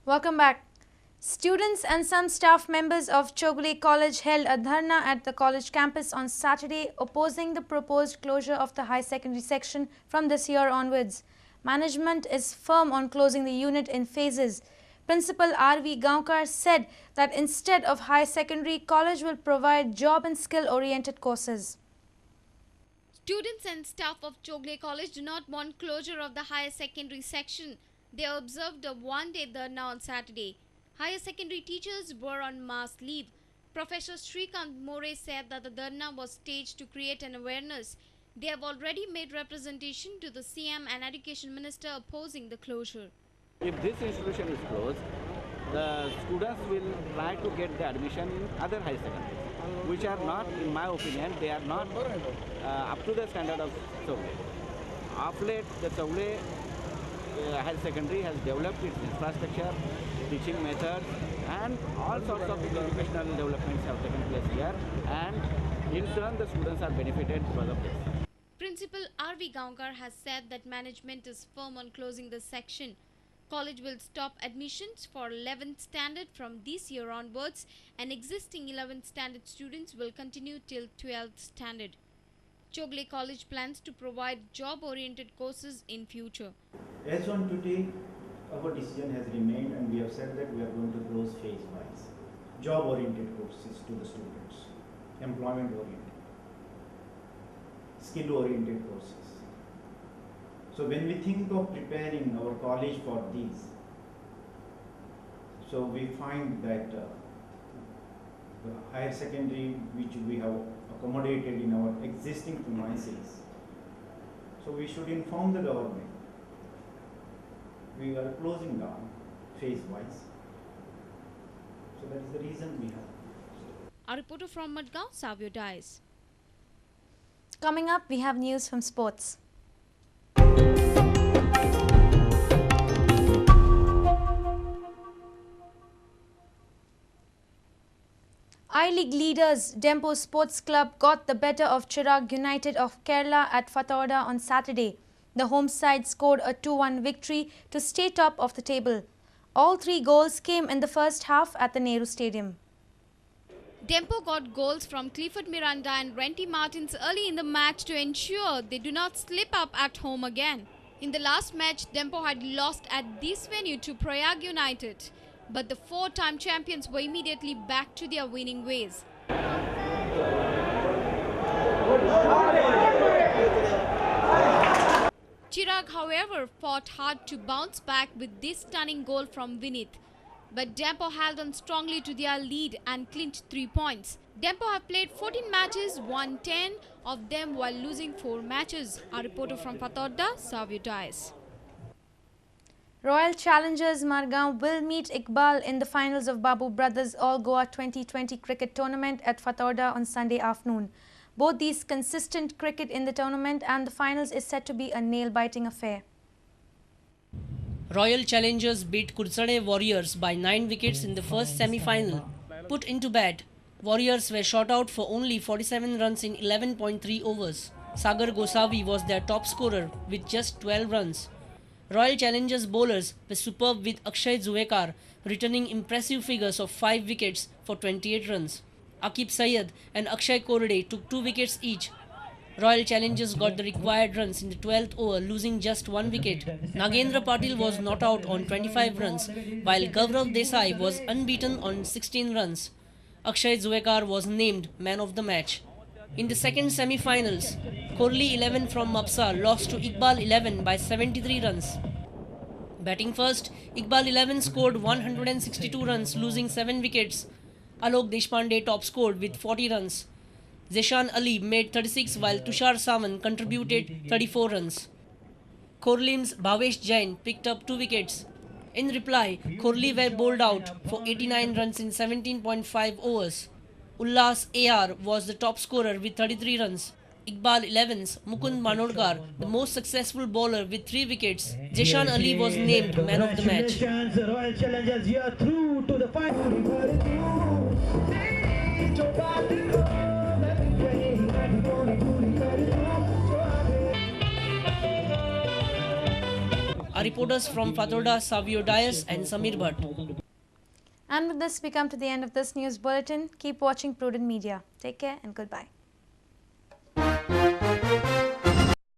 Welcome back. Students and some staff members of Chogle College held a dharna at the college campus on Saturday opposing the proposed closure of the high secondary section from this year onwards. Management is firm on closing the unit in phases. Principal R.V. Gaonkar said that instead of high secondary, college will provide job and skill-oriented courses. Students and staff of Chogle College do not want closure of the higher secondary section. They observed a one-day dharna on Saturday. Higher secondary teachers were on mass leave. Professor Shrikant More said that the dharna was staged to create an awareness. They have already made representation to the CM and Education Minister opposing the closure. If this institution is closed, the students will try to get the admission in other high secondaries, which are not, in my opinion, they are not up to the standard of Chogle. Of late, the Chogle higher secondary has developed its infrastructure, teaching methods, and all sorts of educational developments have taken place here, and in turn the students are benefited because of this. Principal R.V. Gaonkar has said that management is firm on closing the section. College will stop admissions for 11th standard from this year onwards, and existing 11th standard students will continue till 12th standard. Chogle College plans to provide job-oriented courses in future. As on today, our decision has remained and we have said that we are going to close phase-wise. Job-oriented courses to the students, employment-oriented, skill-oriented courses. So when we think of preparing our college for these, so we find that the higher secondary which we have accommodated in our existing premises, so we should inform the government. We are closing down phase-wise. So that is the reason we have. A reporter from Madgaon, Savio Dias. Coming up, we have news from sports. I-League leaders Dempo Sports Club got the better of Chirag United of Kerala at Fatorda on Saturday. The home side scored a 2-1 victory to stay top of the table. All three goals came in the first half at the Nehru Stadium. Dempo got goals from Clifford Miranda and Renty Martins early in the match to ensure they do not slip up at home again. In the last match, Dempo had lost at this venue to Prayag United, but the four-time champions were immediately back to their winning ways. Chirag, however, fought hard to bounce back with this stunning goal from Vinith. But Dempo held on strongly to their lead and clinched 3 points. Dempo have played 14 matches, won 10 of them while losing 4 matches. A reporter from Fatorda, Savio Dias. Royal Challengers Margao will meet Iqbal in the finals of Babu Brothers All Goa 2020 cricket tournament at Fatorda on Sunday afternoon. Both these consistent cricket in the tournament and the finals is set to be a nail-biting affair. Royal Challengers beat Kursade Warriors by 9 wickets in the first semi-final. Put into bat, Warriors were shot out for only 47 runs in 11.3 overs. Sagar Gosavi was their top scorer with just 12 runs. Royal Challengers bowlers were superb with Akshay Zuwekar returning impressive figures of 5 wickets for 28 runs. Akib Syed and Akshay Korade took 2 wickets each. Royal Challengers got the required runs in the 12th over, losing just 1 wicket. Nagendra Patil was not out on 25 runs, while Gaurav Desai was unbeaten on 16 runs. Akshay Zuwekar was named man of the match. In the second semi-finals, Korli 11 from Mapsa lost to Iqbal 11 by 73 runs. Batting first, Iqbal 11 scored 162 runs, losing 7 wickets. Alok Deshpande top scored with 40 runs. Zeshan Ali made 36 while Tushar Sawan contributed 34 runs. Korlim's Bhavesh Jain picked up 2 wickets. In reply, Korli were bowled out for 89 runs in 17.5 overs. Ullas AR was the top scorer with 33 runs. Iqbal 11's Mukund Manodkar, the most successful bowler with 3 wickets. Zeshan Ali was named man of the match. Royal Challengers, you are through to the final. A Our reporters from Fatorda, Savio Dias and Samir Bhatt. And with this, we come to the end of this news bulletin. Keep watching Prudent Media. Take care and goodbye.